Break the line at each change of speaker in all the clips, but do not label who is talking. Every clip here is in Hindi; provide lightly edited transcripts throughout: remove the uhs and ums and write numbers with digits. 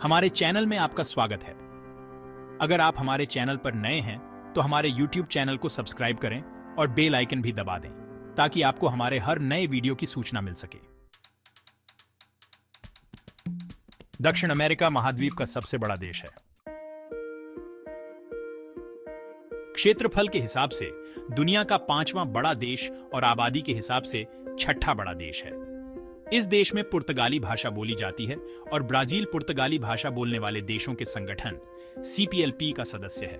हमारे चैनल में आपका स्वागत है। अगर आप हमारे चैनल पर नए हैं तो हमारे YouTube चैनल को सब्सक्राइब करें और बेल आइकन भी दबा दें ताकि आपको हमारे हर नए वीडियो की सूचना मिल सके। दक्षिण अमेरिका महाद्वीप का सबसे बड़ा देश है। क्षेत्रफल के हिसाब से दुनिया का 5वां बड़ा देश और आबादी के हिसाब से 6ठा बड़ा देश है। इस देश में पुर्तगाली भाषा बोली जाती है और ब्राजील पुर्तगाली भाषा बोलने वाले देशों के संगठन CPLP का सदस्य है।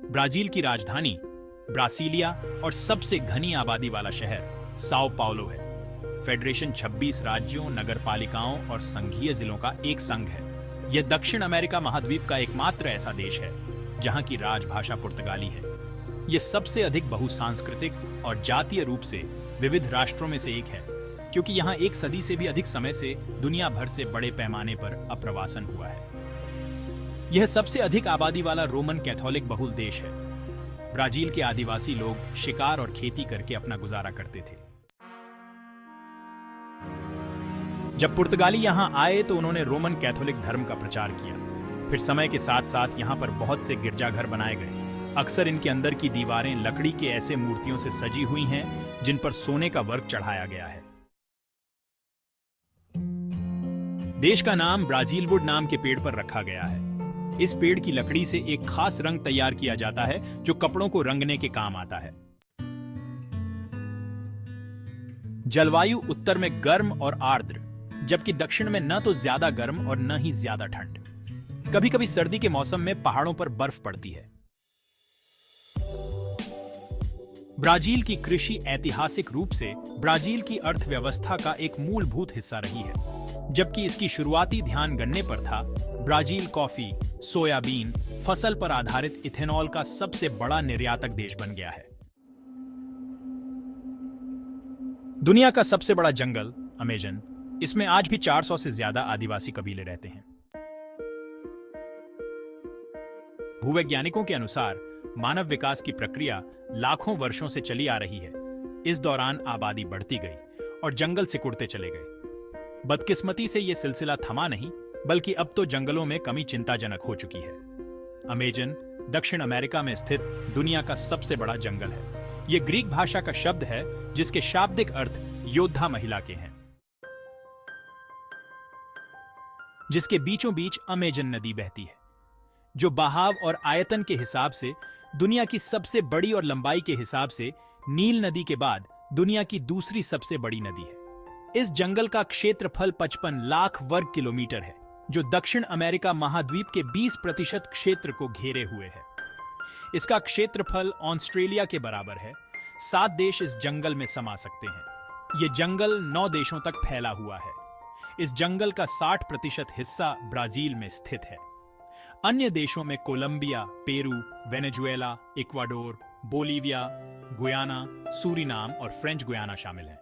ब्राजील की राजधानी ब्रासीलिया और सबसे घनी आबादी वाला शहर साओ पाउलो है। फेडरेशन 26 राज्यों, नगरपालिकाओं और संघीय जिलों का एक संघ है। यह दक्षिण अमेरिका महाद्वीप का एकमात्र ऐसा देश है जहां की राजभाषा पुर्तगाली है। यह सबसे अधिक बहुसांस्कृतिक और जातीय रूप से विविध राष्ट्रों में से एक है, क्योंकि यहां एक सदी से भी अधिक समय से दुनिया भर से बड़े पैमाने पर अप्रवासन हुआ है। यह सबसे अधिक आबादी वाला रोमन कैथोलिक बहुल देश है। ब्राजील के आदिवासी लोग शिकार और खेती करके अपना गुजारा करते थे। जब पुर्तगाली यहां आए तो उन्होंने रोमन कैथोलिक धर्म का प्रचार किया। फिर समय के साथ साथ यहां पर बहुत से गिरजाघर बनाए गए। अक्सर इनके अंदर की दीवारें लकड़ी के ऐसे मूर्तियों से सजी हुई हैं जिन पर सोने का वर्क चढ़ाया गया है। देश का नाम ब्राजील वुड नाम के पेड़ पर रखा गया है। इस पेड़ की लकड़ी से एक खास रंग तैयार किया जाता है जो कपड़ों को रंगने के काम आता है। जलवायु उत्तर में गर्म और आर्द्र, जबकि दक्षिण में न तो ज्यादा गर्म और न ही ज्यादा ठंड। कभी कभी सर्दी के मौसम में पहाड़ों पर बर्फ पड़ती है। ब्राजील की कृषि ऐतिहासिक रूप से ब्राजील की अर्थव्यवस्था का एक मूलभूत हिस्सा रही है। जबकि इसकी शुरुआती ध्यान गन्ने पर था, ब्राजील कॉफी, सोयाबीन फसल पर आधारित इथेनॉल का सबसे बड़ा निर्यातक देश बन गया है। दुनिया का सबसे बड़ा जंगल अमेजन, इसमें आज भी 400 से ज्यादा आदिवासी कबीले रहते हैं। भूवैज्ञानिकों के अनुसार मानव विकास की प्रक्रिया लाखों वर्षों से चली आ रही है। इस दौरान आबादी बढ़ती गई और जंगल सिकुड़ते चले गए। बदकिस्मती से यह सिलसिला थमा नहीं, बल्कि अब तो जंगलों में कमी चिंताजनक हो चुकी है। अमेजन दक्षिण अमेरिका में स्थित दुनिया का सबसे बड़ा जंगल है। यह ग्रीक भाषा का शब्द है जिसके शाब्दिक अर्थ योद्धा महिला के हैं, जिसके बीचों बीच अमेजन नदी बहती है, जो बहाव और आयतन के हिसाब से दुनिया की सबसे बड़ी और लंबाई के हिसाब से नील नदी के बाद दुनिया की दूसरी सबसे बड़ी नदी है। इस जंगल का क्षेत्रफल 55 लाख वर्ग किलोमीटर है, जो दक्षिण अमेरिका महाद्वीप के 20% क्षेत्र को घेरे हुए है। इसका क्षेत्रफल ऑस्ट्रेलिया के बराबर है। 7 देश इस जंगल में समा सकते हैं। यह जंगल 9 देशों तक फैला हुआ है। इस जंगल का 60% हिस्सा ब्राजील में स्थित है। अन्य देशों में Colombia, Peru, Venezuela, Ecuador, Bolivia, Guyana, Suriname और फ्रेंच गुयाना शामिल हैं।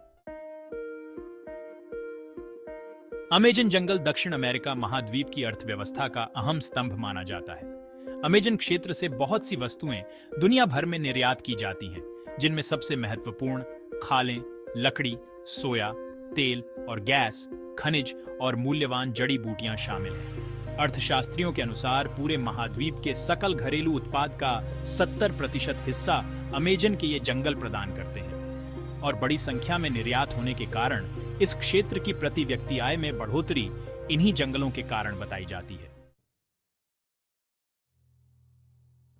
अमेजन जंगल दक्षिण अमेरिका महाद्वीप की अर्थव्यवस्था का अहम स्तंभ माना जाता है। अमेजन क्षेत्र से बहुत सी वस्तुएं दुनिया भर में निर्यात की जाती हैं, जिनमें सबसे महत्वपूर्ण खालें, लकड़ी, सोया, तेल और गैस, खनिज और मूल्यवान जड़ी बूटियां शामिल हैं। अर्थशास्त्रियों के अनुसार पूरे महाद्वीप के सकल घरेलू उत्पाद का 70% हिस्सा अमेजन के ये जंगल प्रदान करते हैं और बड़ी संख्या में निर्यात होने के कारण इस क्षेत्र की प्रति व्यक्ति आय में बढ़ोतरी इन्हीं जंगलों के कारण बताई जाती है।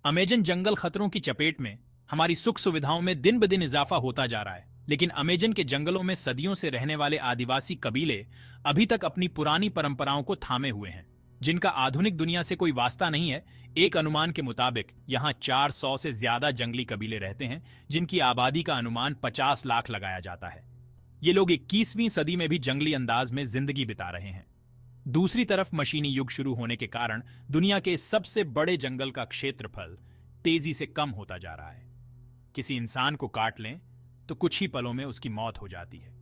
अमेजन जंगल खतरों की चपेट में, हमारी सुख सुविधाओं में दिन ब दिन इजाफा होता जा रहा है, लेकिन अमेजन के जंगलों में सदियों से रहने वाले आदिवासी कबीले अभी तक अपनी पुरानी परंपराओं को थामे हुए हैं, जिनका आधुनिक दुनिया से कोई वास्ता नहीं है। एक अनुमान के मुताबिक यहां 400 से ज्यादा जंगली कबीले रहते हैं, जिनकी आबादी का अनुमान 50 लाख लगाया जाता है। ये लोग 21वीं सदी में भी जंगली अंदाज में जिंदगी बिता रहे हैं। दूसरी तरफ मशीनी युग शुरू होने के कारण दुनिया के सबसे बड़े जंगल का क्षेत्रफल तेजी से कम होता जा रहा है। किसी इंसान को काट लें तो कुछ ही पलों में उसकी मौत हो जाती है।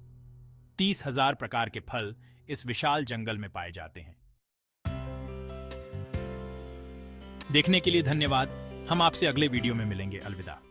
30,000 प्रकार के फल इस विशाल जंगल में पाए जाते हैं। देखने के लिए धन्यवाद। हम आपसे अगले वीडियो में मिलेंगे। अलविदा।